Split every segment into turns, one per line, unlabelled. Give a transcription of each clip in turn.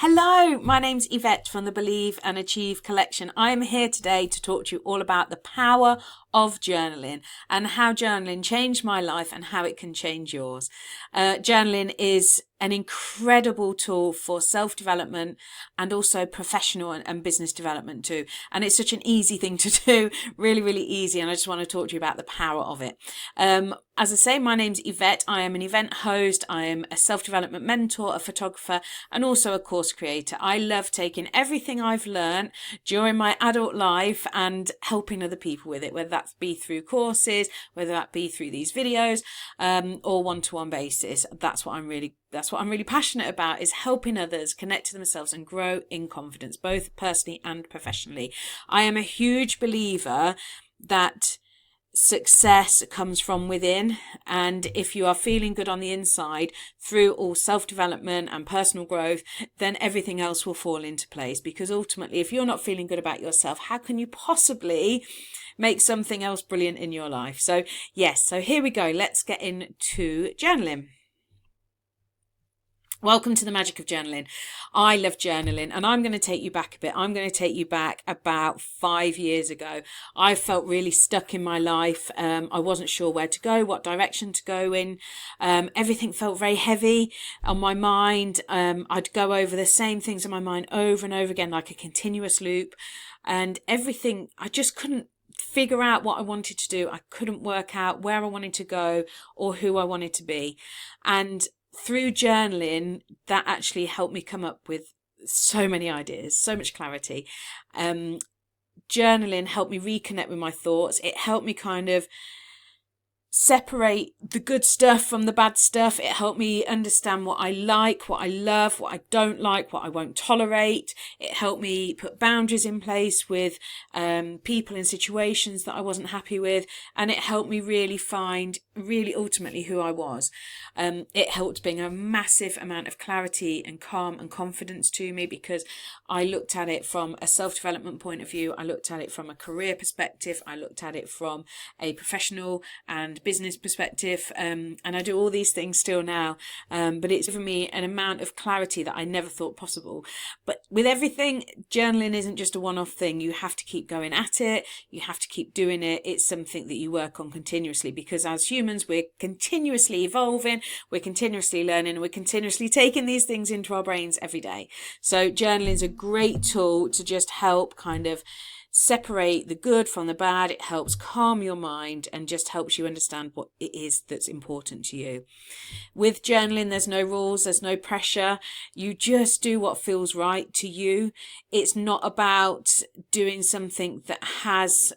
Hello, my name's Yvette from the Believe and Achieve collection. I am here today to talk to you all about the power of journaling and how journaling changed my life and how it can change yours. Journaling is an incredible tool for self-development and also professional and business development too. And it's such an easy thing to do, really, really easy. And I just want to talk to you about the power of it. As I say, my name's Yvette. I am an event host. I am a self-development mentor, a photographer, and also a course creator. I love taking everything I've learned during my adult life and helping other people with it, whether that be through courses, whether that be through these videos, or one-to-one basis. That's what I'm really passionate about, is helping others connect to themselves and grow in confidence, both personally and professionally. I am a huge believer that success comes from within, and if you are feeling good on the inside through all self-development and personal growth, then everything else will fall into place. Because ultimately, if you're not feeling good about yourself, how can you possibly make something else brilliant in your life? So yes, so here we go. Let's get into journaling. Welcome to the magic of journaling. I love journaling, and I'm going to take you back a bit. I'm going to take you back about 5 years ago. I felt really stuck in my life. I wasn't sure where to go, what direction to go in. Everything felt very heavy on my mind. I'd go over the same things in my mind over and over again, like a continuous loop, and everything, I just couldn't figure out what I wanted to do. I couldn't work out where I wanted to go or who I wanted to be. And through journaling, that actually helped me come up with so many ideas, so much clarity. Journaling helped me reconnect with my thoughts. It helped me kind of separate the good stuff from the bad stuff. It helped me understand what I like, what I love, what I don't like, what I won't tolerate. It helped me put boundaries in place with people and situations that I wasn't happy with. And it helped me really find ultimately who I was. It helped bring a massive amount of clarity and calm and confidence to me, because I looked at it from a self-development point of view. I looked at it from a career perspective. I looked at it from a professional and business perspective, and I do all these things still now, but it's given me an amount of clarity that I never thought possible. But with everything, journaling isn't just a one-off thing. You have to keep going at it. You have to keep doing it. It's something that you work on continuously, because as humans, we're continuously evolving, we're continuously learning, we're continuously taking these things into our brains every day. So journaling is a great tool to just help kind of separate the good from the bad. It helps calm your mind and just helps you understand what it is that's important to you. With journaling, there's no rules, there's no pressure. You just do what feels right to you. It's not about doing something that has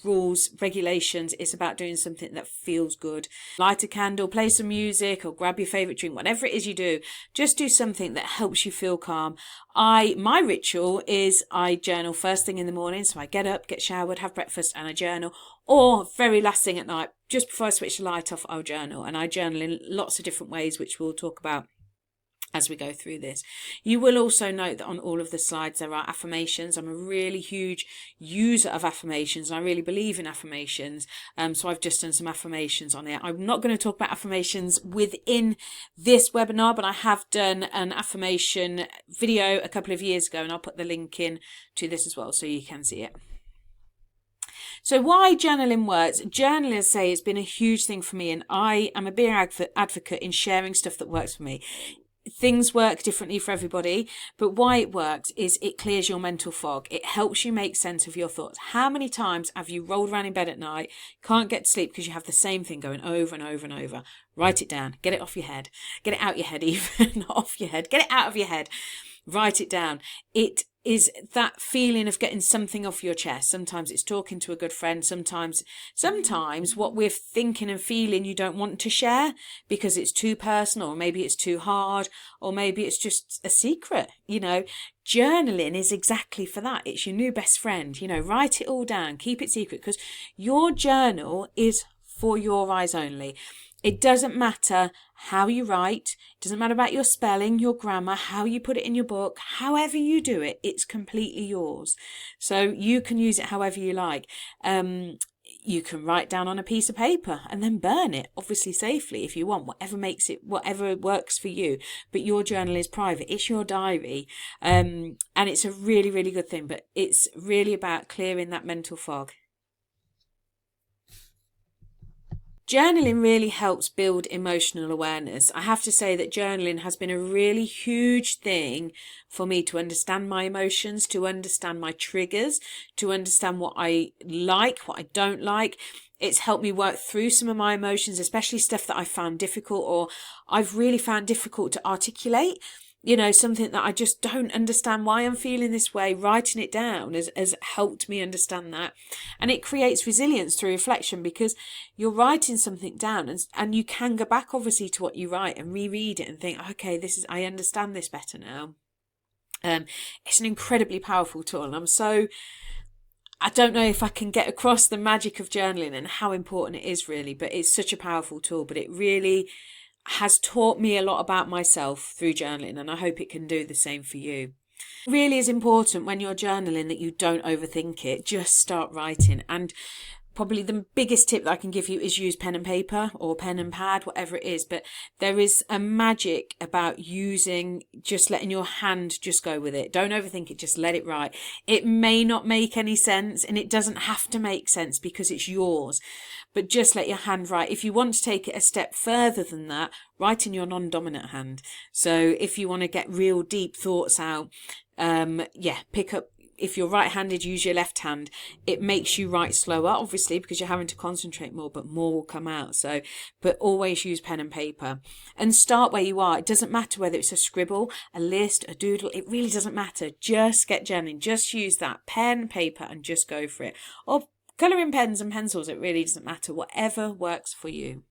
rules, regulations. It's about doing something that feels good. Light a candle, play some music, or grab your favorite drink. Whatever it is you do, just do something that helps you feel calm. My ritual is I journal first thing in the morning. So I get up, get showered, have breakfast, and I journal. Or very last thing at night, just before I switch the light off, I'll journal. And I journal in lots of different ways, which we'll talk about as we go through this. You will also note that on all of the slides there are affirmations. I'm a really huge user of affirmations, and I really believe in affirmations. So I've just done some affirmations on there. I'm not going to talk about affirmations within this webinar, but I have done an affirmation video a couple of years ago, and I'll put the link in to this as well so you can see it. So why journaling works? Journaling, as I say, has been a huge thing for me, and I am a big advocate in sharing stuff that works for me. Things work differently for everybody, but why it works is it clears your mental fog. It helps you make sense of your thoughts. How many times have you rolled around in bed at night, can't get to sleep because you have the same thing going over and over and over? Write it down. Get it off your head. Get it out your head, even. Not off your head. Get it out of your head. Write it down. It is that feeling of getting something off your chest. Sometimes it's talking to a good friend. Sometimes what we're thinking and feeling you don't want to share because it's too personal, or maybe it's too hard, or maybe it's just a secret. Journaling is exactly for that. It's your new best friend. Write it all down, keep it secret, because your journal is for your eyes only. It doesn't matter how you write. It doesn't matter about your spelling, your grammar, how you put it in your book. However you do it, it's completely yours. So you can use it however you like. You can write down on a piece of paper and then burn it, obviously safely if you want, whatever works for you. But your journal is private. It's your diary. And it's a really, really good thing. But it's really about clearing that mental fog. Journaling really helps build emotional awareness. I have to say that journaling has been a really huge thing for me to understand my emotions, to understand my triggers, to understand what I like, what I don't like. It's helped me work through some of my emotions, especially stuff that I found difficult or I've really found difficult to articulate. Something that I just don't understand why I'm feeling this way. Writing it down has helped me understand that. And it creates resilience through reflection, because you're writing something down and you can go back obviously to what you write and reread it and think, okay, I understand this better now. It's an incredibly powerful tool. And I don't know if I can get across the magic of journaling and how important it is really, but it's such a powerful tool. But it really has taught me a lot about myself through journaling, and I hope it can do the same for you. It really is important when you're journaling that you don't overthink it. Just start writing. And probably the biggest tip that I can give you is use pen and paper or pen and pad, whatever it is. But there is a magic about just letting your hand just go with it. Don't overthink it, just let it write. It may not make any sense, and it doesn't have to make sense because it's yours. But just let your hand write. If you want to take it a step further than that, write in your non-dominant hand. So if you want to get real deep thoughts out, pick up. If you're right-handed, use your left hand. It makes you write slower, obviously, because you're having to concentrate more, but more will come out. But always use pen and paper and start where you are. It doesn't matter whether it's a scribble, a list, a doodle. It really doesn't matter. Just get journaling. Just use that pen, paper, and just go for it. Or colouring pens and pencils. It really doesn't matter. Whatever works for you.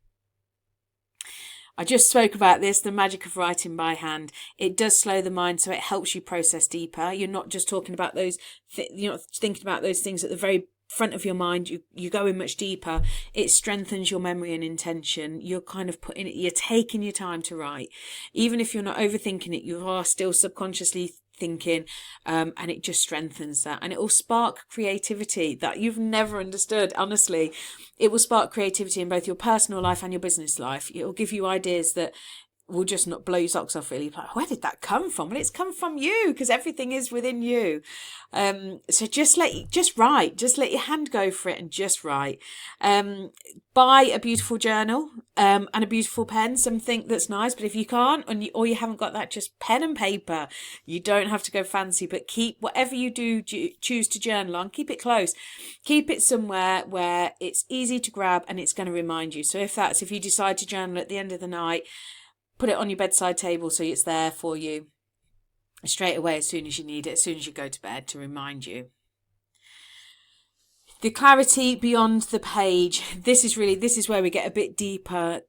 I just spoke about this, the magic of writing by hand. It does slow the mind, so it helps you process deeper. You're not just talking about you're not thinking about those things at the very front of your mind. You go in much deeper. It strengthens your memory and intention. You're kind of you're taking your time to write. Even if you're not overthinking it, you are still subconsciously thinking, and it just strengthens that, and it will spark creativity that you've never understood. Honestly, it will spark creativity in both your personal life and your business life. It will give you ideas that will just not blow your socks off, really. Like, where did that come from? Well, it's come from you, because everything is within you. So just write, just let your hand go for it and just write. Buy a beautiful journal and a beautiful pen, something that's nice. But if you can't, or you haven't got that, just pen and paper. You don't have to go fancy, but keep whatever you do choose to journal on, keep it close. Keep it somewhere where it's easy to grab and it's going to remind you. So if you decide to journal at the end of the night, put it on your bedside table so it's there for you straight away as soon as you need it, as soon as you go to bed, to remind you. The clarity beyond the page. This is where we get a bit deeper.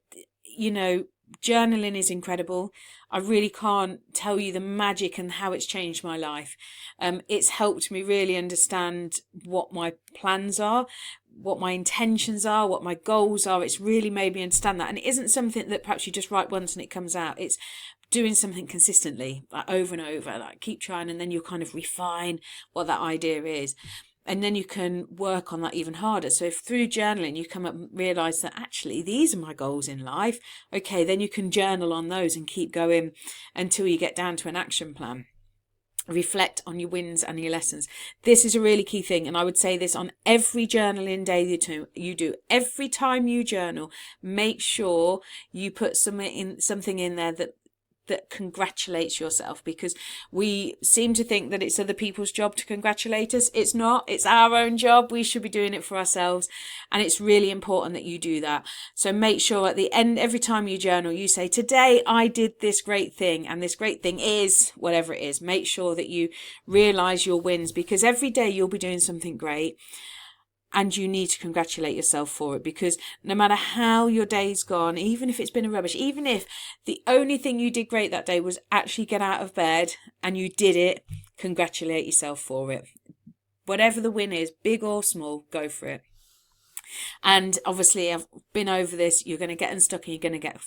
Journaling is incredible. I really can't tell you the magic and how it's changed my life. It's helped me really understand what my plans are, what my intentions are, what my goals are. It's really made me understand that. And it isn't something that perhaps you just write once and it comes out. It's doing something consistently, like over and over, like keep trying, and then you'll kind of refine what that idea is. And then you can work on that even harder. So if through journaling you come up and realise that actually these are my goals in life, okay, then you can journal on those and keep going until you get down to an action plan. Reflect on your wins and your lessons. This is a really key thing, and I would say this on every journaling day you do. Every time you journal, make sure you put something in there that congratulates yourself, because we seem to think that it's other people's job to congratulate us. It's not. It's our own job. We should be doing it for ourselves, and it's really important that you do that. So make sure at the end, every time you journal, you say, today I did this great thing, and this great thing is whatever it is. Make sure that you realise your wins, because every day you'll be doing something great. And you need to congratulate yourself for it, because no matter how your day's gone, even if it's been a rubbish, even if the only thing you did great that day was actually get out of bed and you did it, congratulate yourself for it. Whatever the win is, big or small, go for it. And obviously, I've been over this. You're going to get unstuck and you're going to get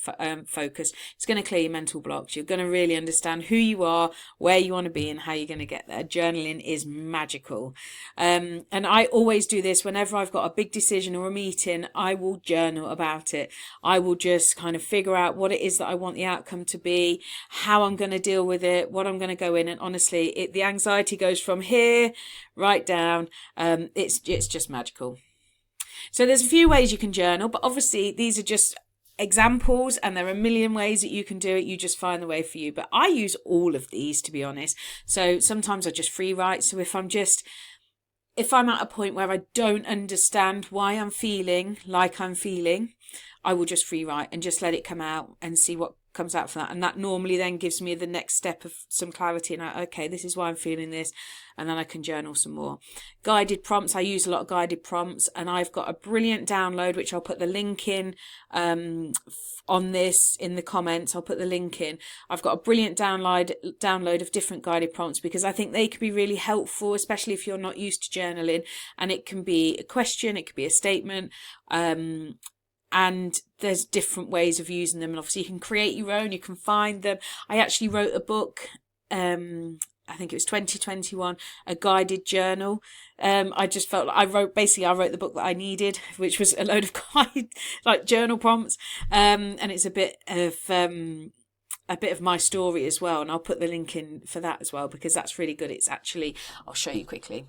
focused. It's going to clear your mental blocks. You're going to really understand who you are, where you want to be, and how you're going to get there. Journaling is magical. And I always do this whenever I've got a big decision or a meeting. I will journal about it. I will just kind of figure out what it is that I want the outcome to be, how I'm going to deal with it, what I'm going to go in. And honestly, the anxiety goes from here right down. It's just magical. So there's a few ways you can journal, but obviously these are just examples and there are a million ways that you can do it. You just find the way for you. But I use all of these, to be honest. So sometimes I just free write. So if I'm at a point where I don't understand why I'm feeling like I'm feeling, I will just free write and just let it come out and see what comes out from that. And that normally then gives me the next step of some clarity and okay, this is why I'm feeling this, and then I can journal some more. Guided prompts, I use a lot of guided prompts, and I've got a brilliant download which I'll put the link in on this in the comments. I'll put the link in. I've got a brilliant download of different guided prompts because I think they can be really helpful, especially if you're not used to journaling. And it can be a question, it could be a statement, and there's different ways of using them. And obviously you can create your own, you can find them. I actually wrote a book, I think it was 2021, a guided journal. I just felt like I wrote the book that I needed, which was a load of journal prompts. And it's a bit of my story as well. And I'll put the link in for that as well, because that's really good. It's actually, I'll show you quickly.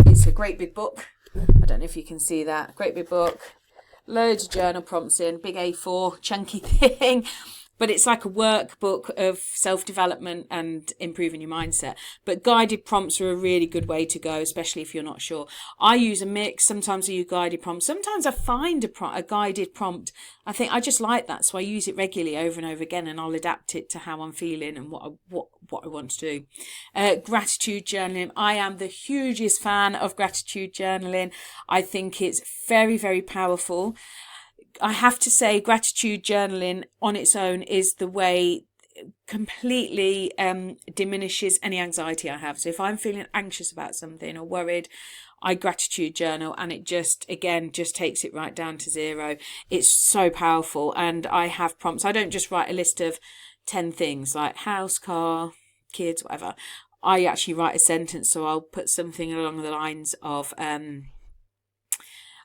It's a great big book. I don't know if you can see that. Great big book. Loads of journal prompts in, big A4, chunky thing. But it's like a workbook of self-development and improving your mindset. But guided prompts are a really good way to go, especially if you're not sure. I use a mix. Sometimes I use guided prompts. Sometimes I find a guided prompt. I think I just like that. So I use it regularly over and over again, and I'll adapt it to how I'm feeling and what I want to do. Gratitude journaling. I am the hugest fan of gratitude journaling. I think it's very, very powerful. I have to say, gratitude journaling on its own is the way completely diminishes any anxiety I have. So if I'm feeling anxious about something or worried, I gratitude journal, and it just takes it right down to zero. It's so powerful. And I have prompts. I don't just write a list of 10 things like house, car, kids, whatever. I actually write a sentence. So I'll put something along the lines of,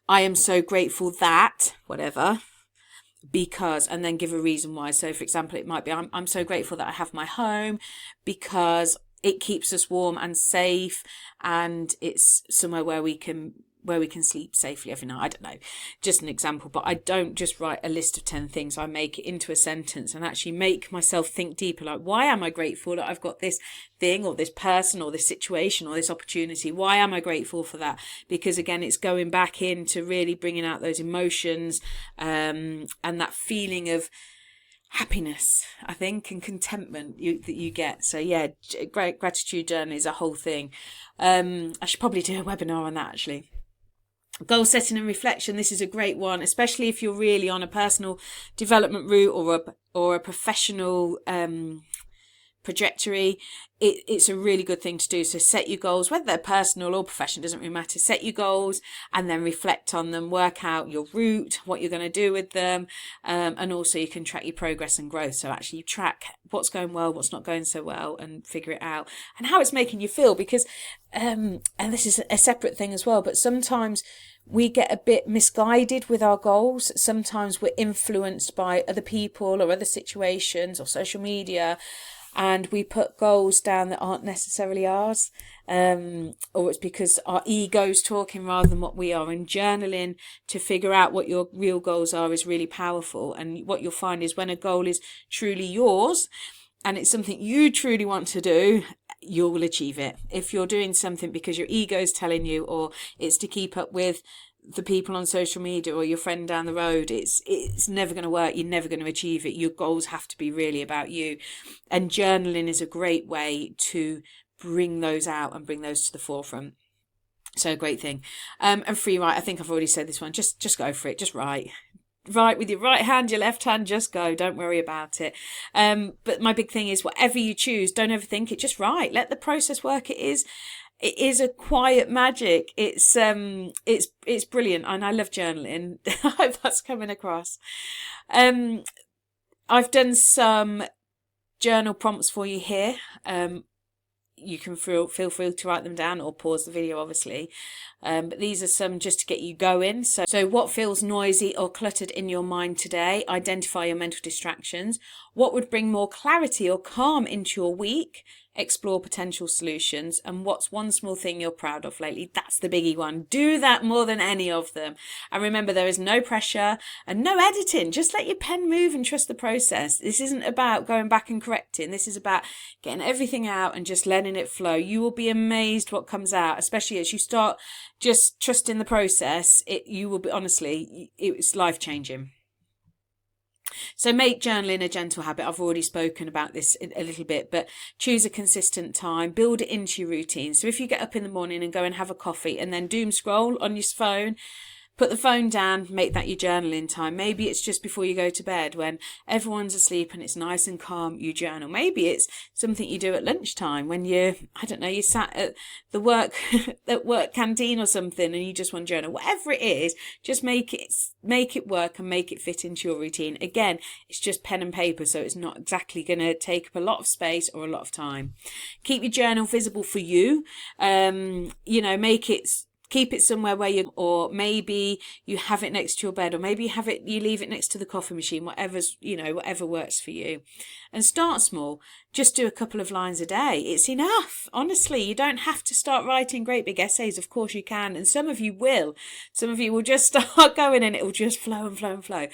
I am so grateful that, whatever, because, and then give a reason why. So, for example, it might be, I'm so grateful that I have my home because it keeps us warm and safe, and it's somewhere where we can sleep safely every night. I don't know, just an example. But I don't just write a list of 10 things. I make it into a sentence and actually make myself think deeper. Like, why am I grateful that I've got this thing or this person or this situation or this opportunity? Why am I grateful for that? Because again, it's going back into really bringing out those emotions and that feeling of happiness, I think, and contentment that you get. So yeah, gratitude journey is a whole thing. I should probably do a webinar on that actually. Goal setting and reflection. This is a great one, especially if you're really on a personal development route or a professional trajectory. It's a really good thing to do. So set your goals, whether they're personal or professional, doesn't really matter. Set your goals and then reflect on them, work out your route, what you're going to do with them. And also you can track your progress and growth. So actually you track what's going well, what's not going so well, and figure it out and how it's making you feel. Because, and this is a separate thing as well, but sometimes we get a bit misguided with our goals. Sometimes we're influenced by other people or other situations or social media, and we put goals down that aren't necessarily ours, or it's because our ego's talking rather than what we are. And journaling to figure out what your real goals are is really powerful. And what you'll find is when a goal is truly yours and it's something you truly want to do, you will achieve it. If you're doing something because your ego's telling you, or it's to keep up with the people on social media or your friend down the road, it's never going to work. You're never going to achieve it. Your goals have to be really about you. And journaling is a great way to bring those out and bring those to the forefront. So a great thing. And free write, I think I've already said this one. Just go for it. Just write. Write with your right hand, your left hand, just go. Don't worry about it. But my big thing is whatever you choose, don't overthink it. Just write. Let the process work. It is a quiet magic. It's brilliant, and I love journaling. I hope that's coming across. I've done some journal prompts for you here. You can feel free to write them down or pause the video, obviously. But these are some just to get you going. So what feels noisy or cluttered in your mind today? Identify your mental distractions. What would bring more clarity or calm into your week? Explore potential solutions. And what's one small thing you're proud of lately? That's the biggie one. Do that more than any of them. And remember, there is no pressure and no editing. Just let your pen move and trust the process. This isn't about going back and correcting. This is about getting everything out and just letting it flow. You will be amazed what comes out, especially as you start just trusting the process. You will be, honestly, it's life-changing. So make journaling a gentle habit. I've already spoken about this a little bit, but choose a consistent time, build it into your routine. So if you get up in the morning and go and have a coffee and then doom scroll on your phone, put the phone down, make that your journaling time. Maybe it's just before you go to bed when everyone's asleep and it's nice and calm, you journal. Maybe it's something you do at lunchtime when you sat at the work canteen or something and you just want to journal. Whatever it is, just make it work and make it fit into your routine. Again, it's just pen and paper, so it's not exactly going to take up a lot of space or a lot of time. Keep your journal visible for you. Keep it somewhere or maybe you have it next to your bed, or maybe you leave it next to the coffee machine, whatever works for you. And start small. Just do a couple of lines a day. It's enough. Honestly, you don't have to start writing great big essays. Of course you can. And some of you will. Some of you will just start going and it will just flow and flow and flow.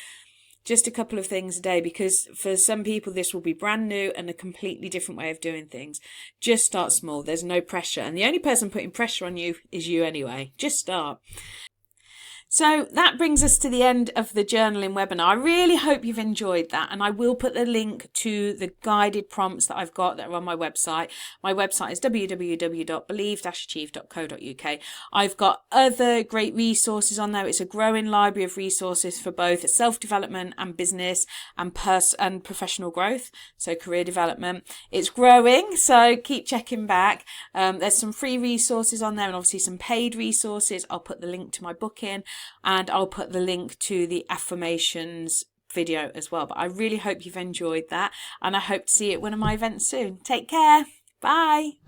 Just a couple of things a day, because for some people this will be brand new and a completely different way of doing things. Just start small. There's no pressure. And the only person putting pressure on you is you anyway. Just start. So that brings us to the end of the journaling webinar. I really hope you've enjoyed that, and I will put the link to the guided prompts that I've got that are on my website. My website is www.believe-achieve.co.uk. I've got other great resources on there. It's a growing library of resources for both self-development and business and professional growth, so career development. It's growing, so keep checking back. There's some free resources on there and obviously some paid resources. I'll put the link to my book in. And I'll put the link to the affirmations video as well. But I really hope you've enjoyed that, and I hope to see you at one of my events soon. Take care. Bye.